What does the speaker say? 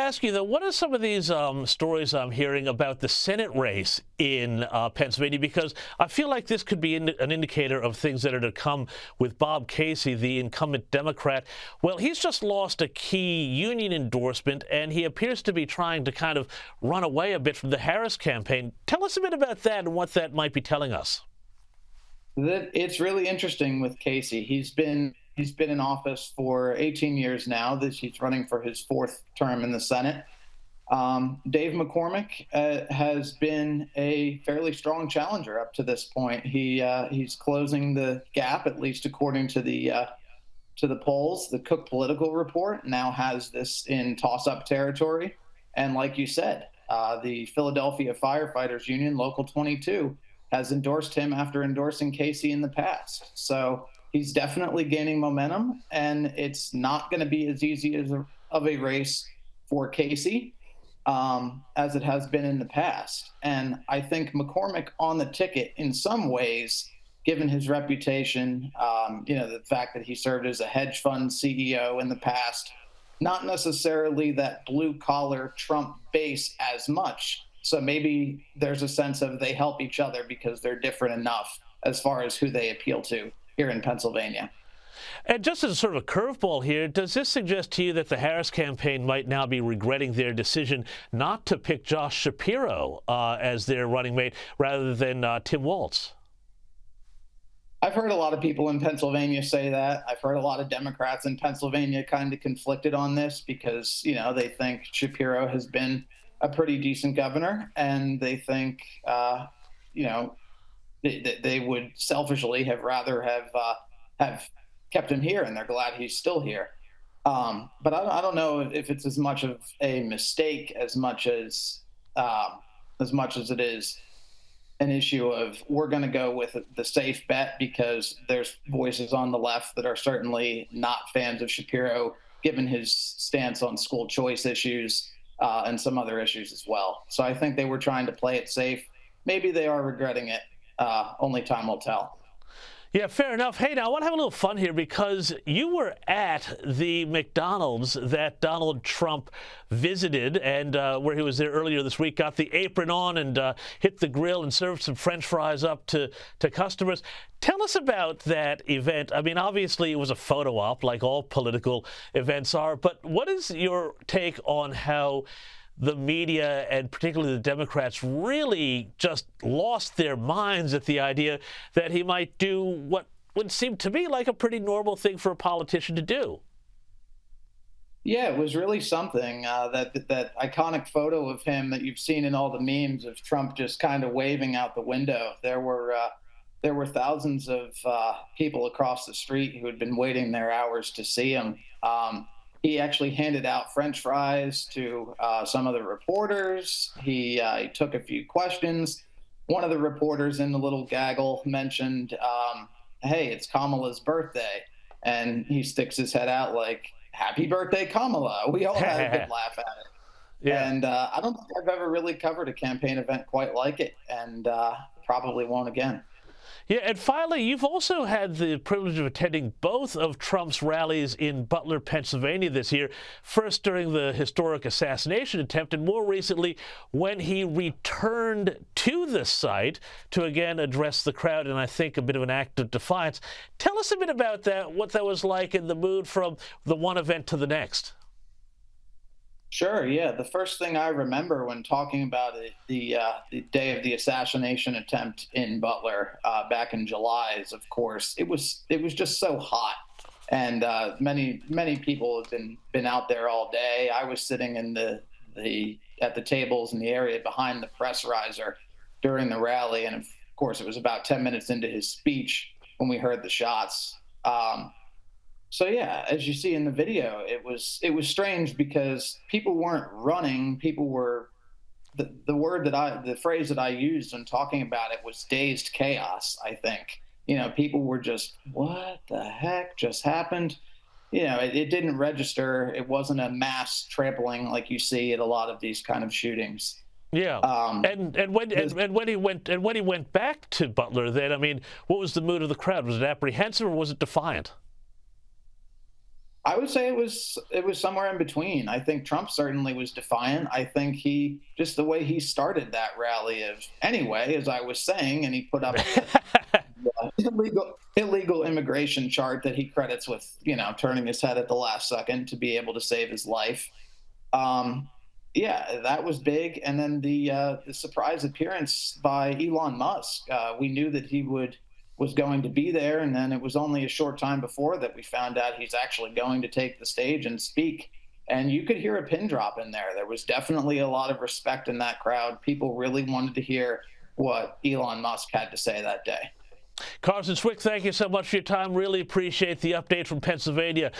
ask you, though, what are some of these stories I'm hearing about the Senate race in Pennsylvania? Because I feel like this could be an indicator of things that are to come with Bob Casey, the incumbent Democrat. Well, he's just lost a key union endorsement, and he appears to be trying to kind of run away a bit from the Harris campaign. Tell us a bit about that and what that might be telling us. It's really interesting with Casey. He's been in office for 18 years now. He's running for his fourth term in the Senate. Dave McCormick has been a fairly strong challenger up to this point. He's closing the gap, at least according to the polls. The Cook Political Report now has this in toss-up territory. And like you said, the Philadelphia Firefighters Union Local 22 has endorsed him after endorsing Casey in the past. So he's definitely gaining momentum, and it's not going to be as easy of a race for Casey as it has been in the past. And I think McCormick on the ticket, in some ways, given his reputation, the fact that he served as a hedge fund CEO in the past, not necessarily that blue-collar Trump base as much. So maybe there's a sense of they help each other because they're different enough as far as who they appeal to here in Pennsylvania. And just as sort of a curveball here, does this suggest to you that the Harris campaign might now be regretting their decision not to pick Josh Shapiro as their running mate rather than Tim Walz? I've heard a lot of people in Pennsylvania say that. I've heard a lot of Democrats in Pennsylvania kind of conflicted on this because, they think Shapiro has been a pretty decent governor, and they think, they would selfishly have rather have kept him here, and they're glad he's still here. But I don't know if it's as much of a mistake as much as it is an issue of we're going to go with the safe bet because there's voices on the left that are certainly not fans of Shapiro, given his stance on school choice issues and some other issues as well. So I think they were trying to play it safe. Maybe they are regretting it. Only time will tell. Yeah, fair enough. Hey, now I want to have a little fun here because you were at the McDonald's that Donald Trump visited and where he was there earlier this week, got the apron on and hit the grill and served some French fries up to customers. Tell us about that event. I mean, obviously it was a photo op like all political events are, but what is your take on how the media and particularly the Democrats really just lost their minds at the idea that he might do what would seem to me like a pretty normal thing for a politician to do? Yeah, it was really something. That iconic photo of him that you've seen in all the memes of Trump just kind of waving out the window. There were thousands of people across the street who had been waiting their hours to see him. He actually handed out French fries to some of the reporters. He took a few questions. One of the reporters in the little gaggle mentioned, hey, it's Kamala's birthday. And he sticks his head out like, happy birthday, Kamala. We all had a good laugh at it. Yeah. And I don't think I've ever really covered a campaign event quite like it, and probably won't again. Yeah, and finally, you've also had the privilege of attending both of Trump's rallies in Butler, Pennsylvania this year, first during the historic assassination attempt, and more recently when he returned to the site to again address the crowd, and I think a bit of an act of defiance. Tell us a bit about that, what that was like in the mood from the one event to the next. Sure. Yeah. The first thing I remember when talking about it, the day of the assassination attempt in Butler back in July is, of course, it was just so hot, and many people have been out there all day. I was sitting in at the tables in the area behind the press riser during the rally, and of course, it was about 10 minutes into his speech when we heard the shots. So yeah, as you see in the video, it was strange because people weren't running. People were the phrase that I used when talking about it was dazed chaos. I think, people were just, what the heck just happened? It didn't register. It wasn't a mass trampling like you see at a lot of these kind of shootings. Yeah, and when he went back to Butler, then I mean, what was the mood of the crowd? Was it apprehensive or was it defiant? I would say it was somewhere in between. I think Trump certainly was defiant. I think he just the way he started that rally of anyway, as I was saying, and he put up illegal immigration chart that he credits with, turning his head at the last second to be able to save his life. Um, yeah, that was big. And then the surprise appearance by Elon Musk. We knew that he was going to be there, and then it was only a short time before that we found out he's actually going to take the stage and speak. And you could hear a pin drop in there. There was definitely a lot of respect in that crowd. People really wanted to hear what Elon Musk had to say that day. Carson Swick, thank you so much for your time. Really appreciate the update from Pennsylvania.